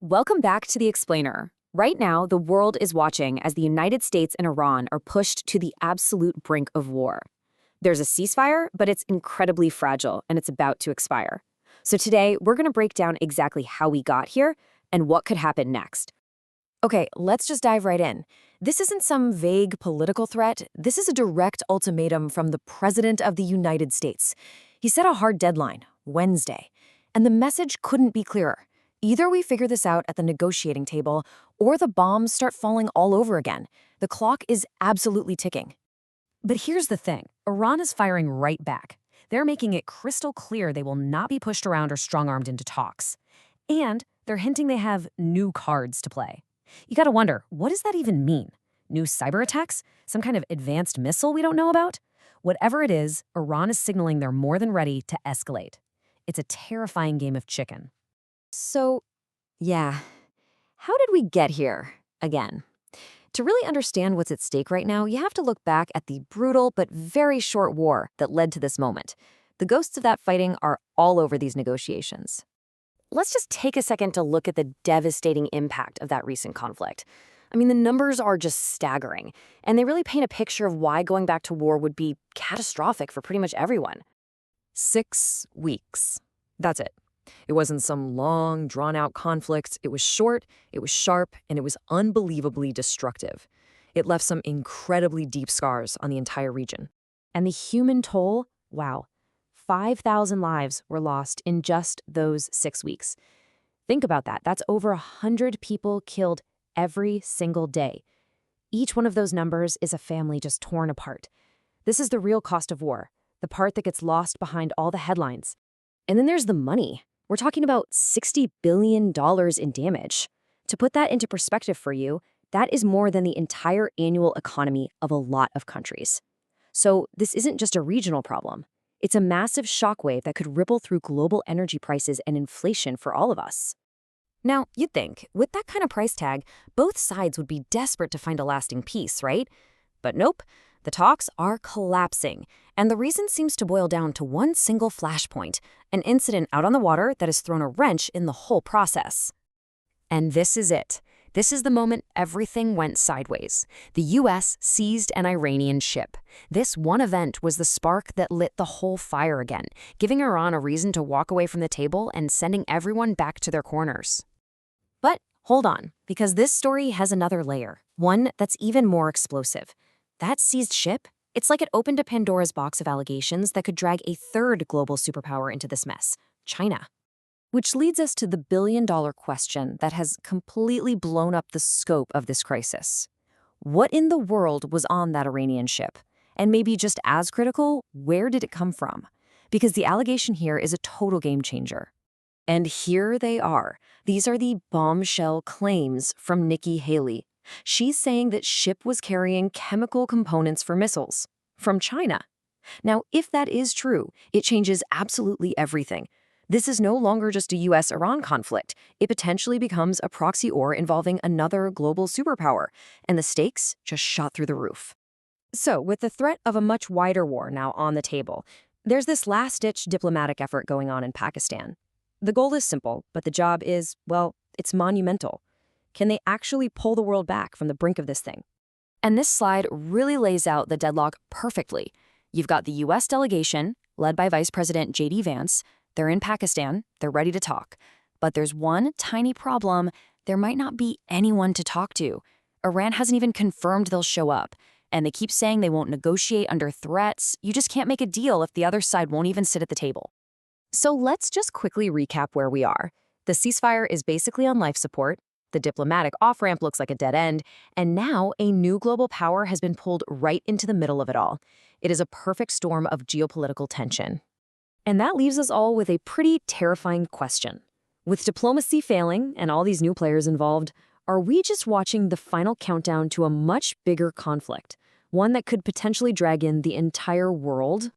Welcome back to The Explainer. Right now, the world is watching as the United States and Iran are pushed to the absolute brink of war. There's a ceasefire, but it's incredibly fragile and it's about to expire. So today, we're going to break down exactly how we got here and what could happen next. Okay, let's just dive right in. This isn't some vague political threat. This is a direct ultimatum from the President of the United States. He set a hard deadline, Wednesday, and the message couldn't be clearer. Either we figure this out at the negotiating table, or the bombs start falling all over again. The clock is absolutely ticking. But here's the thing. Iran is firing right back. They're making it crystal clear they will not be pushed around or strong-armed into talks. And they're hinting they have new cards to play. You gotta wonder, what does that even mean? New cyber attacks? Some kind of advanced missile we don't know about? Whatever it is, Iran is signaling they're more than ready to escalate. It's a terrifying game of chicken. So, yeah, how did we get here again? To really understand what's at stake right now, you have to look back at the brutal but very short war that led to this moment. The ghosts of that fighting are all over these negotiations. Let's just take a second to look at the devastating impact of that recent conflict. I mean, the numbers are just staggering, and they really paint a picture of why going back to war would be catastrophic for pretty much everyone. 6 weeks. That's it. It wasn't some long, drawn-out conflict. It was short, it was sharp, and it was unbelievably destructive. It left some incredibly deep scars on the entire region. And the human toll? Wow. 5,000 lives were lost in just those 6 weeks. Think about that. That's over 100 people killed every single day. Each one of those numbers is a family just torn apart. This is the real cost of war, the part that gets lost behind all the headlines. And then there's the money. We're talking about $60 billion in damage. To put that into perspective for you, that is more than the entire annual economy of a lot of countries. So this isn't just a regional problem. It's a massive shockwave that could ripple through global energy prices and inflation for all of us. Now, you'd think, with that kind of price tag, both sides would be desperate to find a lasting peace, right? But nope. The talks are collapsing, and the reason seems to boil down to one single flashpoint, an incident out on the water that has thrown a wrench in the whole process. And this is it. This is the moment everything went sideways. The U.S. seized an Iranian ship. This one event was the spark that lit the whole fire again, giving Iran a reason to walk away from the table and sending everyone back to their corners. But hold on, because this story has another layer, one that's even more explosive. That seized ship, it's like it opened a Pandora's box of allegations that could drag a third global superpower into this mess, China. Which leads us to the billion-dollar question that has completely blown up the scope of this crisis. What in the world was on that Iranian ship? And maybe just as critical, where did it come from? Because the allegation here is a total game changer. And here they are. These are the bombshell claims from Nikki Haley. She's saying that ship was carrying chemical components for missiles from China. Now, if that is true, it changes absolutely everything. This is no longer just a U.S. Iran conflict. It potentially becomes a proxy war involving another global superpower, and the stakes just shot through the roof. So, with the threat of a much wider war now on the table, there's this last-ditch diplomatic effort going on in Pakistan. The goal is simple, but the job is, well, it's monumental. Can they actually pull the world back from the brink of this thing? And this slide really lays out the deadlock perfectly. You've got the U.S. delegation, led by Vice President J.D. Vance. They're in Pakistan. They're ready to talk. But there's one tiny problem. There might not be anyone to talk to. Iran hasn't even confirmed they'll show up. And they keep saying they won't negotiate under threats. You just can't make a deal if the other side won't even sit at the table. So let's just quickly recap where we are. The ceasefire is basically on life support. The diplomatic off-ramp looks like a dead end, and now a new global power has been pulled right into the middle of it all. It is a perfect storm of geopolitical tension. And that leaves us all with a pretty terrifying question. With diplomacy failing and all these new players involved, are we just watching the final countdown to a much bigger conflict, one that could potentially drag in the entire world?